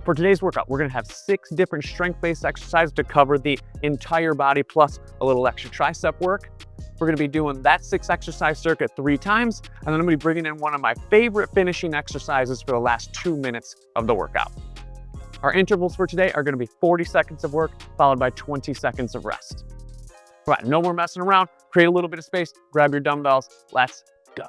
For today's workout, we're gonna have 6 different strength-based exercises to cover the entire body, plus a little extra tricep work. We're gonna be doing that 6 exercise circuit 3 times, and then I'm gonna be bringing in one of my favorite finishing exercises for the last 2 minutes of the workout. Our intervals for today are gonna be 40 seconds of work, followed by 20 seconds of rest. All right, no more messing around. Create a little bit of space, grab your dumbbells, let's go.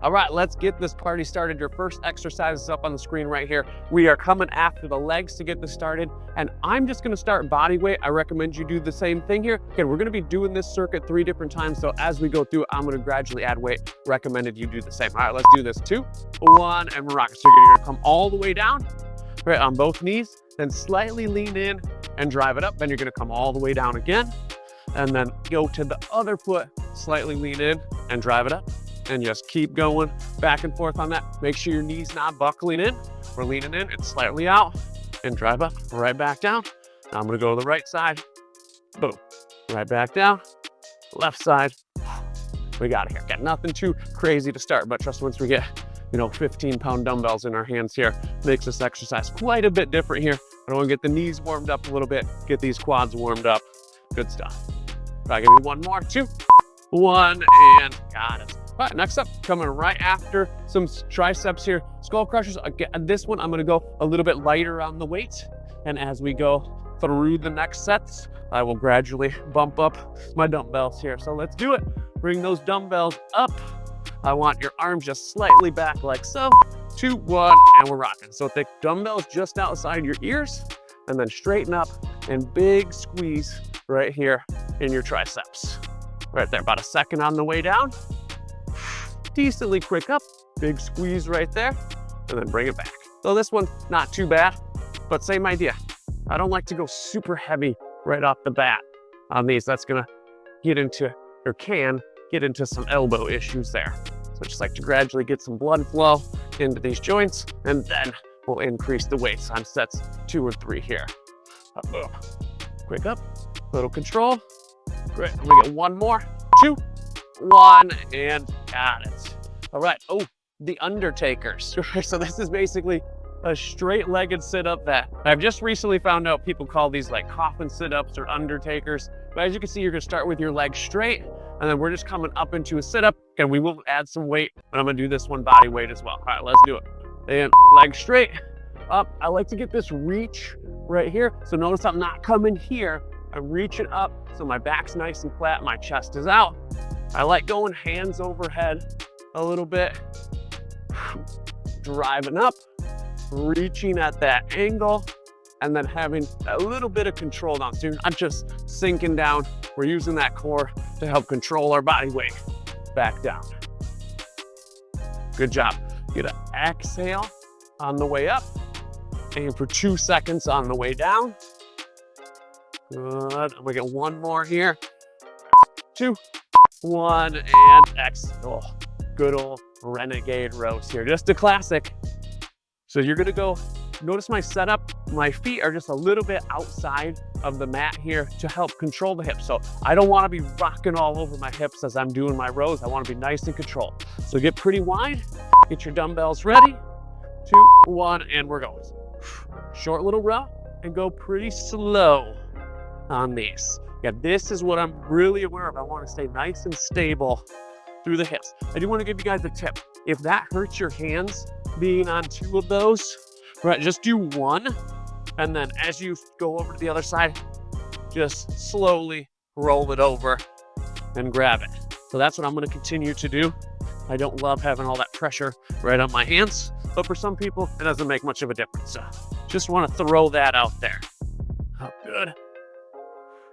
All right, let's get this party started. Your first exercise is up on the screen right here. We are coming after the legs to get this started, and I'm just gonna start body weight. I recommend you do the same thing here. Again, we're gonna be doing this circuit 3 different times, so as we go through, I'm gonna gradually add weight. Recommended you do the same. All right, let's do this. 2, 1, and we're rocking. So you're gonna come all the way down, right, on both knees, then slightly lean in and drive it up. Then you're gonna come all the way down again, and then go to the other foot, slightly lean in and drive it up. And just keep going back and forth on that. Make sure your knee's not buckling in. We're leaning in and slightly out and drive up, right back down. Now I'm gonna go to the right side. Boom, right back down. Left side, we got it here. Got nothing too crazy to start, but just once we get, 15-pound dumbbells in our hands here, makes this exercise quite a bit different here. I wanna get the knees warmed up a little bit, get these quads warmed up. Good stuff. All right, give me 1 more, 2, 1, and got it. All right, next up, coming right after some triceps here, skull crushers. Again, this one, I'm gonna go a little bit lighter on the weight. And as we go through the next sets, I will gradually bump up my dumbbells here. So let's do it. Bring those dumbbells up. I want your arms just slightly back like so. 2, 1, and we're rocking. So take dumbbells just outside your ears, and then straighten up and big squeeze right here in your triceps. Right there, about a second on the way down. Decently quick up, big squeeze right there, and then bring it back. So this one, not too bad, but same idea. I don't like to go super heavy right off the bat on these. That's gonna get into, or can get into some elbow issues there. So I just like to gradually get some blood flow into these joints, and then we'll increase the weights on sets 2 or 3 here. Boom. Quick up, little control. Great, and we get 1 more, 2, 1, and got it. All right, the Undertakers. So this is basically a straight-legged sit-up that I've just recently found out people call these like coffin sit-ups or Undertakers. But as you can see, you're gonna start with your legs straight, and then we're just coming up into a sit-up, and we will add some weight, and I'm gonna do this one body weight as well. All right, let's do it. And legs straight, up. I like to get this reach right here. So notice I'm not coming here. I'm reaching up, so my back's nice and flat, my chest is out. I like going hands overhead a little bit, driving up, reaching at that angle, and then having a little bit of control down. So you're not just sinking down. We're using that core to help control our body weight back down. Good job. Get an exhale on the way up. Aim for 2 seconds on the way down. Good. We get 1 more here. 2, 1, and exhale. Good old Renegade rows here. Just a classic. So you're gonna go, notice my setup, my feet are just a little bit outside of the mat here to help control the hips. So I don't wanna be rocking all over my hips as I'm doing my rows. I wanna be nice and controlled. So get pretty wide, get your dumbbells ready. 2, 1, and we're going. Short little row, and go pretty slow on these. Yeah, this is what I'm really aware of. I want to stay nice and stable through the hips. I do want to give you guys a tip. If that hurts your hands being on 2 of those, right, just do 1. And then as you go over to the other side, just slowly roll it over and grab it. So that's what I'm going to continue to do. I don't love having all that pressure right on my hands, but for some people, it doesn't make much of a difference. So just want to throw that out there. Oh, good.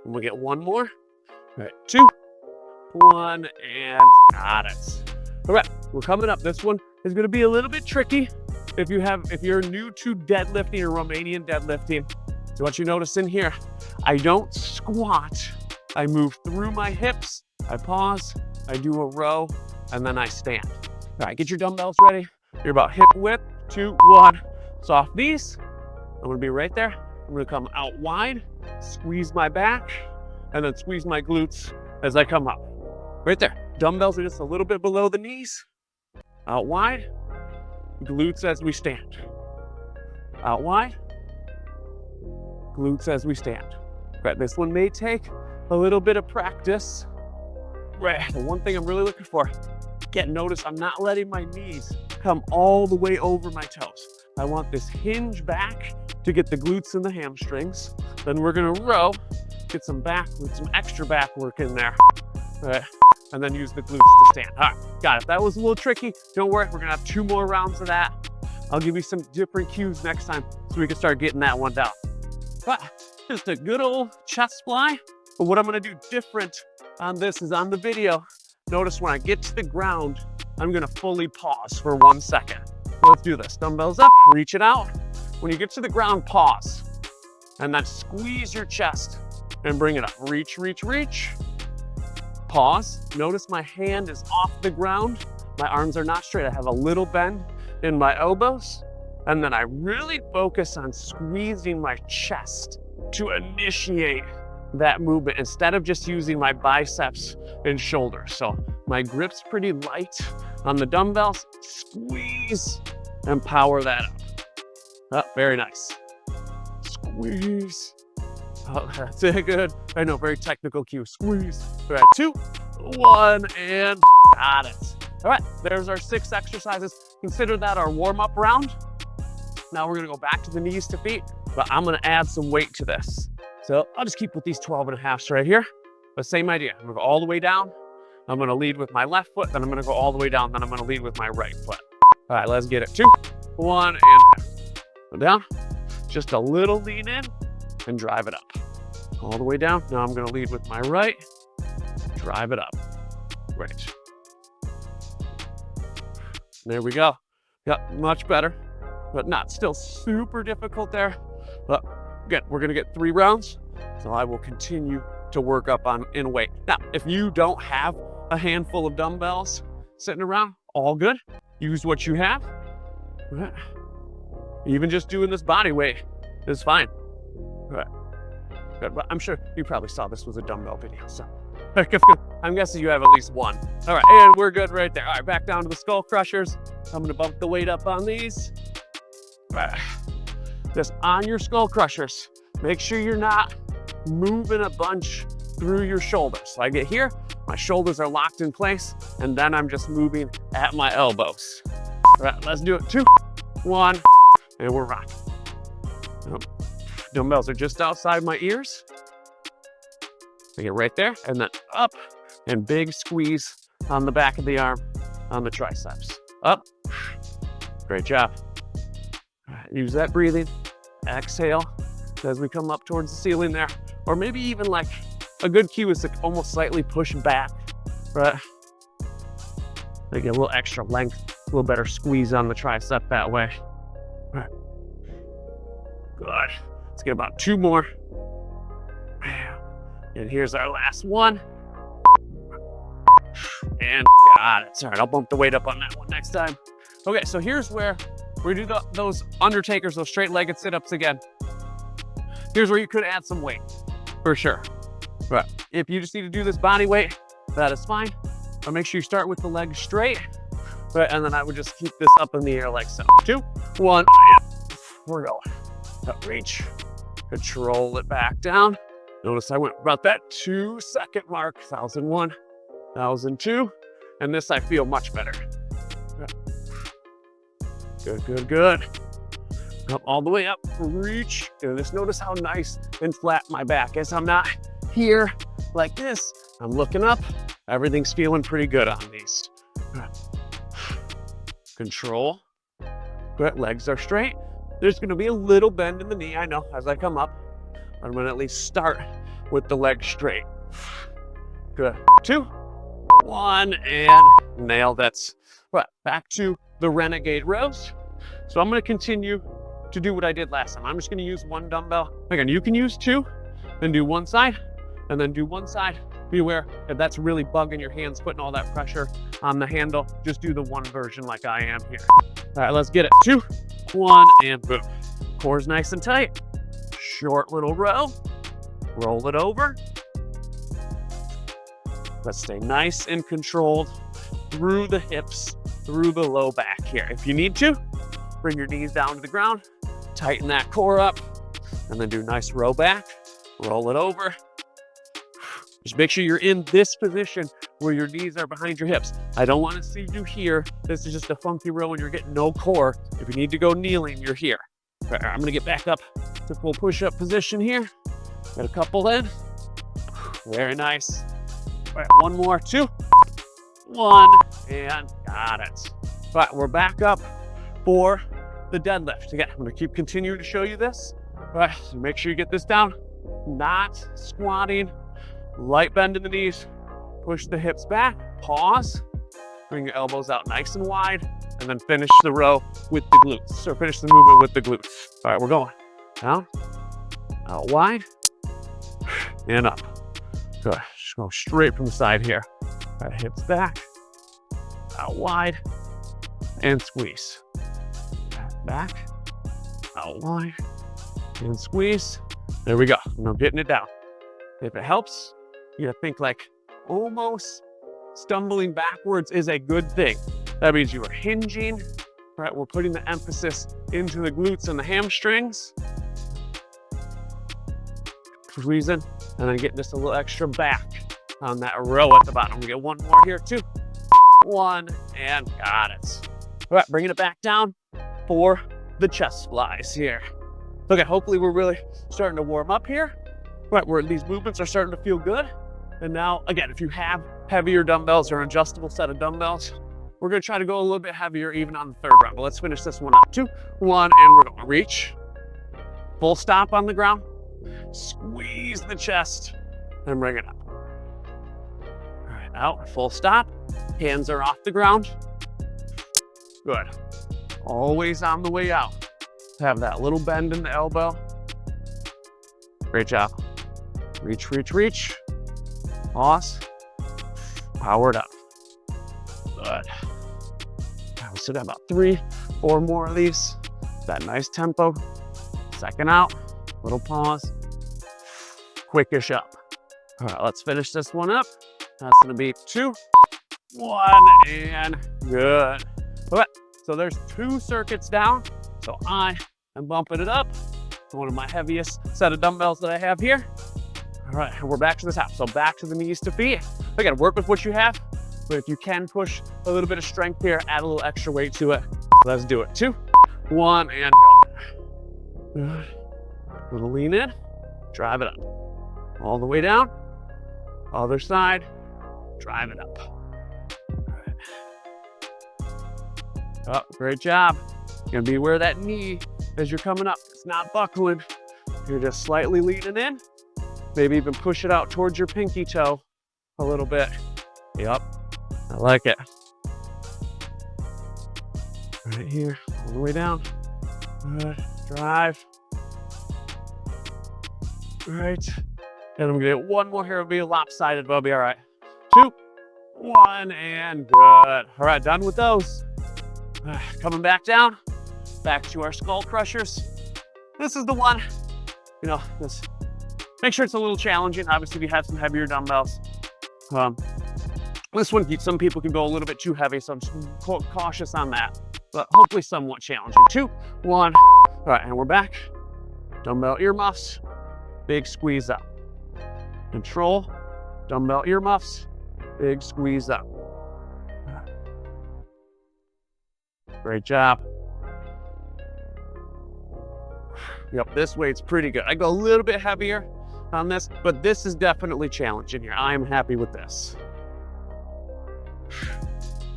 And we'll get 1 more. All right, 2, 1, and got it. All right, we're coming up. This one is going to be a little bit tricky if you're new to deadlifting or Romanian deadlifting. So what you notice in here, I don't squat. I move through my hips. I pause. I do a row, and then I stand. All right, get your dumbbells ready. You're about hip width. 2, 1. Soft knees. I'm going to be right there. I'm going to come out wide, squeeze my back, and then squeeze my glutes as I come up. Right there. Dumbbells are just a little bit below the knees. Out wide, glutes as we stand. out wide, glutes as we stand. Right, this one may take a little bit of practice. Right, the one thing I'm really looking for, notice I'm not letting my knees come all the way over my toes. I want this hinge back to get the glutes and the hamstrings. Then we're gonna row, get some extra back work in there. Right, and then use the glutes to stand. All right, got it. That was a little tricky. Don't worry, we're gonna have 2 more rounds of that. I'll give you some different cues next time so we can start getting that one down. But just a good old chest fly. But what I'm gonna do different on this is on the video, notice when I get to the ground, I'm gonna fully pause for 1 second. So let's do this. Dumbbells up, reach it out. When you get to the ground, pause. And then squeeze your chest and bring it up. Reach, reach, reach. Pause. Notice my hand is off the ground. My arms are not straight. I have a little bend in my elbows. And then I really focus on squeezing my chest to initiate that movement instead of just using my biceps and shoulders. So my grip's pretty light on the dumbbells. Squeeze and power that up. Oh, very nice. Squeeze. Oh, that's it, good. I know, very technical cue. Squeeze. All right, 2, 1, and got it. All right, there's our 6 exercises. Consider that our warm-up round. Now we're gonna go back to the knees to feet, but I'm gonna add some weight to this. So I'll just keep with these 12.5s right here, but same idea. I'm gonna go all the way down. I'm gonna lead with my left foot, then I'm gonna go all the way down, then I'm gonna lead with my right foot. All right, let's get it. 2, 1, and go down. Just a little lean in and drive it up. All the way down. Now I'm gonna lead with my right, drive it up. Great. There we go. Yep, much better, but not still super difficult there. But again, we're gonna get 3 rounds, so I will continue to work up in weight. Now, if you don't have a handful of dumbbells sitting around, all good. Use what you have. Even just doing this body weight is fine. Good. But I'm sure you probably saw this was a dumbbell video, so I'm guessing you have at least 1. All right, and we're good right there. All right, back down to the skull crushers. I'm gonna bump the weight up on these. Just on your skull crushers, make sure you're not moving a bunch through your shoulders. So I get here, my shoulders are locked in place, and then I'm just moving at my elbows. All right, let's do it. 2, 1, and we're rocking. Dumbbells are just outside my ears. I get right there, and then up, and big squeeze on the back of the arm, on the triceps. Up. Great job. All right, use that breathing. Exhale as we come up towards the ceiling there. Or maybe even like a good cue is to almost slightly push back, right? They get a little extra length, a little better squeeze on the tricep that way. All right. Good. Let's get about 2 more. And here's our last one. And got it. All right, I'll bump the weight up on that one next time. Okay, so here's where we do those Undertakers, those straight-legged sit-ups again. Here's where you could add some weight, for sure. But if you just need to do this body weight, that is fine. But make sure you start with the legs straight. Right, and then I would just keep this up in the air like so. 2, 1, we're going. Up, reach, control it back down. Notice I went about that 2-second mark. 1001, 1002, and this I feel much better. Good, good, good. Up all the way up, reach. And just notice how nice and flat my back is. I'm not here like this. I'm looking up. Everything's feeling pretty good on these. Control. Good, legs are straight. There's gonna be a little bend in the knee, I know, as I come up. I'm gonna at least start with the legs straight. Good, 2, 1, and nail that. Right, back to the Renegade rows. So I'm gonna continue to do what I did last time. I'm just gonna use 1 dumbbell. Again, you can use 2, then do 1 side, and then do 1 side. Be aware if that's really bugging your hands, putting all that pressure on the handle, just do the 1 version like I am here. All right, let's get it. 2, 1, and boom. Core's nice and tight. Short little row. Roll it over. Let's stay nice and controlled through the hips, through the low back here. If you need to, bring your knees down to the ground. Tighten that core up, and then do nice row back, roll it over. Just make sure you're in this position where your knees are behind your hips. I don't want to see you here. This is just a funky row and you're getting no core. If you need to go kneeling, you're here. All right, I'm gonna get back up to full push-up position here. Got a couple in. Very nice. All right, one more, 2, 1, and got it. All right, we're back up for the deadlift. Again, I'm gonna keep continuing to show you this. All right, so make sure you get this down. Not squatting, light bend in the knees, push the hips back, pause, bring your elbows out nice and wide, and then finish the row with the glutes, or finish the movement with the glutes. All right, we're going. Down, out wide, and up. Good, just go straight from the side here. All right, hips back, out wide, and squeeze. Back, out wide, and squeeze. There we go. Now getting it down. If it helps, you gotta think like almost stumbling backwards is a good thing. That means you are hinging, right? We're putting the emphasis into the glutes and the hamstrings. Squeezing, and then getting just a little extra back on that row at the bottom. We get one more here, 2, 1, and got it. All right, bringing it back down for the chest flies here. Okay, hopefully we're really starting to warm up here. Right, where these movements are starting to feel good. And now, again, if you have heavier dumbbells or an adjustable set of dumbbells, we're gonna try to go a little bit heavier even on the third round. But let's finish this one up. 2, 1, and we're gonna reach. Full stop on the ground. Squeeze the chest and bring it up. All right, out, full stop. Hands are off the ground. Good. Always on the way out. Have that little bend in the elbow. Great job. Reach, reach, reach. Pause. Power it up. Good. We still got about 3, 4 more of these. That nice tempo. Second out. Little pause. Quickish up. All right, let's finish this one up. That's gonna be 2, 1, and good. All right, so there's 2 circuits down. So I am bumping it up. One of my heaviest set of dumbbells that I have here. All right, and we're back to the top. So back to the knees to feet. Again, work with what you have, but if you can push a little bit of strength here, add a little extra weight to it. Let's do it. 2, 1, and go. Good. A little lean in, drive it up. All the way down, other side, drive it up. All right. Oh, great job. You're gonna be aware of that knee as you're coming up. It's not buckling. You're just slightly leaning in. Maybe even push it out towards your pinky toe a little bit. Yep, I like it. Right here, all the way down. Good, drive. Right, and I'm gonna get one more here. It'll be lopsided, but I'll be all right. 2, 1, and good. All right, done with those. Coming back down, back to our skull crushers. This is the one, you know, this, make sure it's a little challenging. Obviously, if you have some heavier dumbbells. This one, some people can go a little bit too heavy, so I'm just cautious on that, but hopefully somewhat challenging. 2, 1, all right, and we're back. Dumbbell earmuffs. Big squeeze up. Control, dumbbell earmuffs, big squeeze up. Great job. Yep, this weight's pretty good. I go a little bit heavier on this, but this is definitely challenging here. I'm happy with this.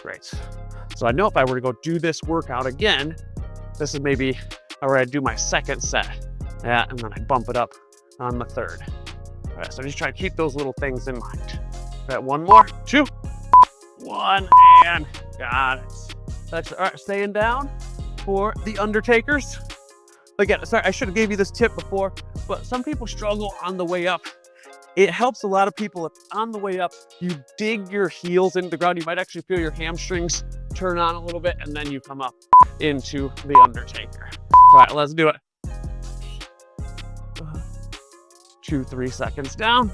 Great. So I know if I were to go do this workout again, this is maybe where I do my second set. Yeah, and then I bump it up on the third. All right, so just try to keep those little things in mind. All right, one more, 2, 1, and got it. That's all right, staying down for the Undertakers. Again, sorry, I should have gave you this tip before, but some people struggle on the way up. It helps a lot of people if on the way up, you dig your heels into the ground. You might actually feel your hamstrings turn on a little bit, and then you come up into the Undertaker. All right, let's do it. 2, 3 seconds down.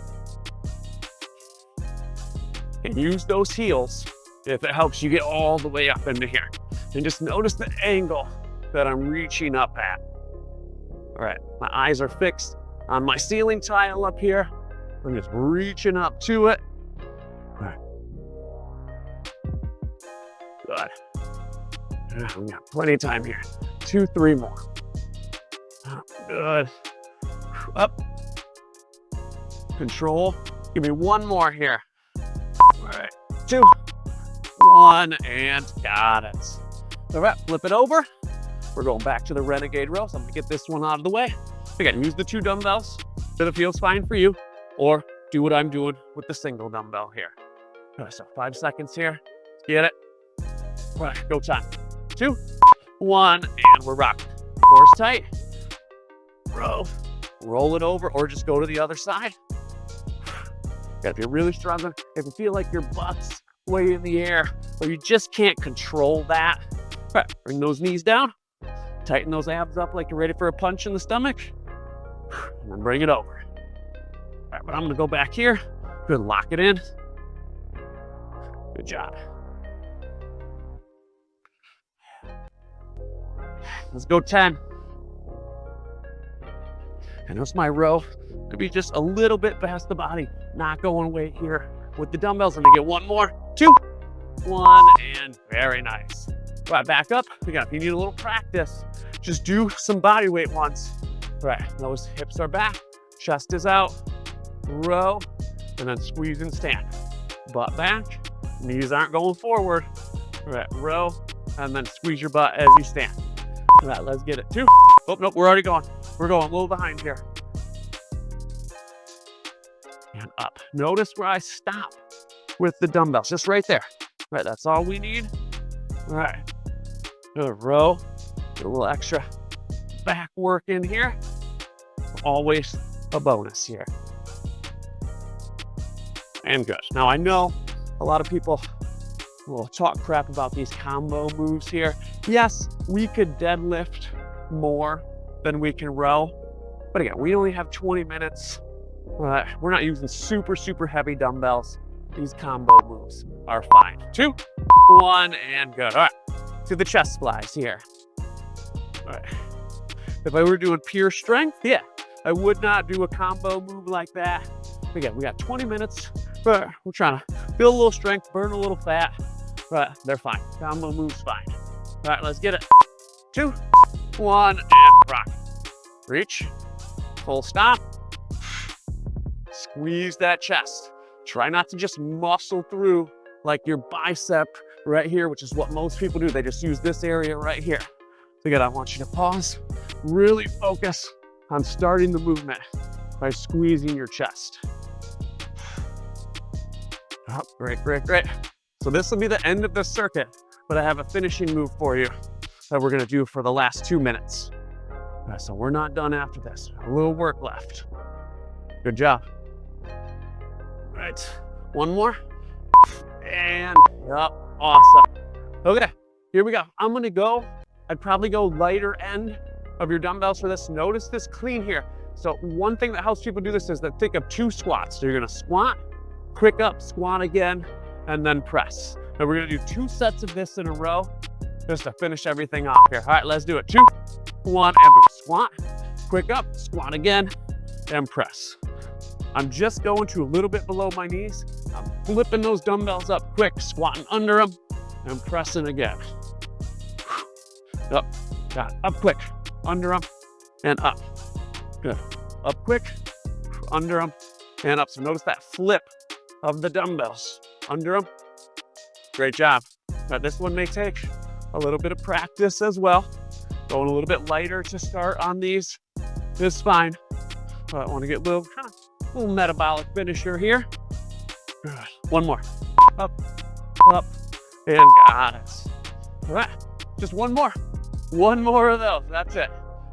And use those heels if it helps you get all the way up into here. And just notice the angle that I'm reaching up at. All right, my eyes are fixed on my ceiling tile up here. I'm just reaching up to it. All right. Good. Yeah, we got plenty of time here. 2, 3 more. Good. Up. Control. Give me 1 more here. All right, 2, 1, and got it. All right, flip it over. We're going back to the Renegade row, so I'm gonna get this one out of the way. Again, use the 2 dumbbells if it feels fine for you, or do what I'm doing with the single dumbbell here. All right, so 5 seconds here. Get it. All right, go time. 2, 1, and we're rocking. Core's tight. Row. Roll it over, or just go to the other side. If you're really struggling, if you feel like your butt's way in the air, or you just can't control that, all right, bring those knees down. Tighten those abs up like you're ready for a punch in the stomach. And then bring it over. All right, but I'm gonna go back here. Good, lock it in. Good job. Let's go 10. And that's my row. Gonna be just a little bit past the body. Not going weight here with the dumbbells. I'm gonna get 1 more. 2, 1, and very nice. All right, back up. Again, if you need a little practice, just do some body weight ones. All right, those hips are back, chest is out, row, and then squeeze and stand. Butt back, knees aren't going forward. All right, row, and then squeeze your butt as you stand. All right, let's get it. 2. Oh, nope, we're already going. We're going a little behind here. And up. Notice where I stop with the dumbbells, just right there. All right, that's all we need. All right, good row, get a little extra back work in here. Always a bonus here. And good. Now I know a lot of people will talk crap about these combo moves here. Yes, we could deadlift more than we can row, but again, we only have 20 minutes. We're not using super heavy dumbbells. These combo moves are fine. 2, 1, and good. All right, to the chest flies here. All right. If I were doing pure strength, yeah, I would not do a combo move like that. Again, we got 20 minutes, but we're trying to build a little strength, burn a little fat, but they're fine. Combo moves fine. All right, let's get it. 2, 1, and rock. Reach, full stop. Squeeze that chest. Try not to just muscle through like your bicep right here, which is what most people do. They just use this area right here. So again, I want you to pause, really focus on starting the movement by squeezing your chest. Oh, great. So this will be the end of the circuit, but I have a finishing move for you that we're gonna do for the last 2 minutes. Right, so we're not done after this. A little work left. Good job. Right, 1 more. And yep, awesome. Okay, here we go. I'm gonna go, I'd probably go lighter end of your dumbbells for this. Notice this clean here. So one thing that helps people do this is that think of 2 squats. So you're gonna squat, quick up, squat again, and then press. And we're gonna do 2 sets of this in a row just to finish everything off here. All right, let's do it. 2, 1, and boom. Squat, quick up, squat again, and press. I'm just going to a little bit below my knees. I'm flipping those dumbbells up quick, squatting under them, and pressing again. Up, got it. Up quick, under them, and up. Good. Up quick, under them, and up. So notice that flip of the dumbbells. Under them. Great job. Now this one may take a little bit of practice as well. Going a little bit lighter to start on these is fine. But I want to get a little metabolic finisher here. Good. 1 more. Up, and got it. All right, just 1 more. 1 more of those, that's it.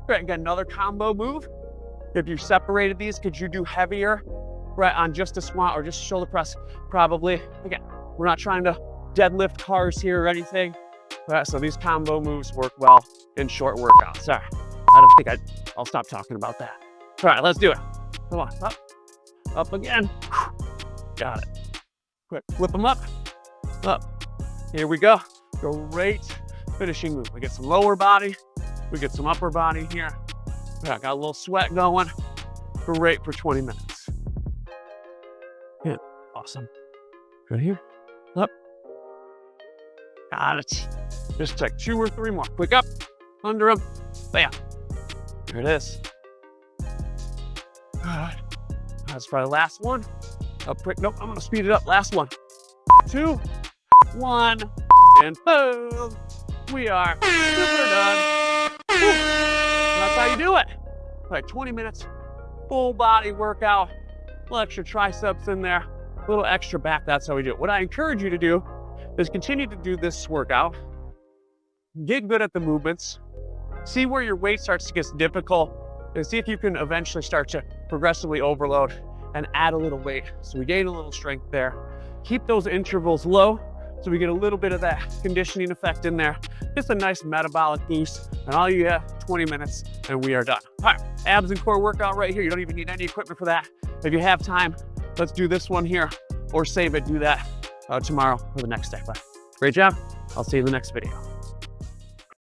Great, got another combo move. If you separated these, could you do heavier, right, on just a squat or just shoulder press? Probably. Again, we're not trying to deadlift cars here or anything. All right, so these combo moves work well in short workouts. Sorry, I don't think I'll stop talking about that. All right, let's do it. Come on, up again. Got it. Quick, flip them up. Here we go. Great finishing move. We get some lower body, we get some upper body here. Yeah, got a little sweat going. Great for 20 minutes. Yeah, awesome. Right here, up. Got it. Just take 2 or 3 more. Quick up, under them, bam. There it is. All right, that's probably the last one. Up quick, nope, I'm gonna speed it up. Last one. 2, 1, and boom. We are super done. Whew. That's how you do it. All right, 20 minutes, full body workout, a little extra triceps in there, a little extra back. That's how we do it. What I encourage you to do is continue to do this workout, get good at the movements, see where your weight starts to get difficult, and see if you can eventually start to progressively overload and add a little weight. So we gain a little strength there. Keep those intervals low so we get a little bit of that conditioning effect in there. Just a nice metabolic boost, and all you have, 20 minutes, and we are done. All right, abs and core workout right here. You don't even need any equipment for that. If you have time, let's do this one here, or save it, do that tomorrow or the next day. But great job. I'll see you in the next video.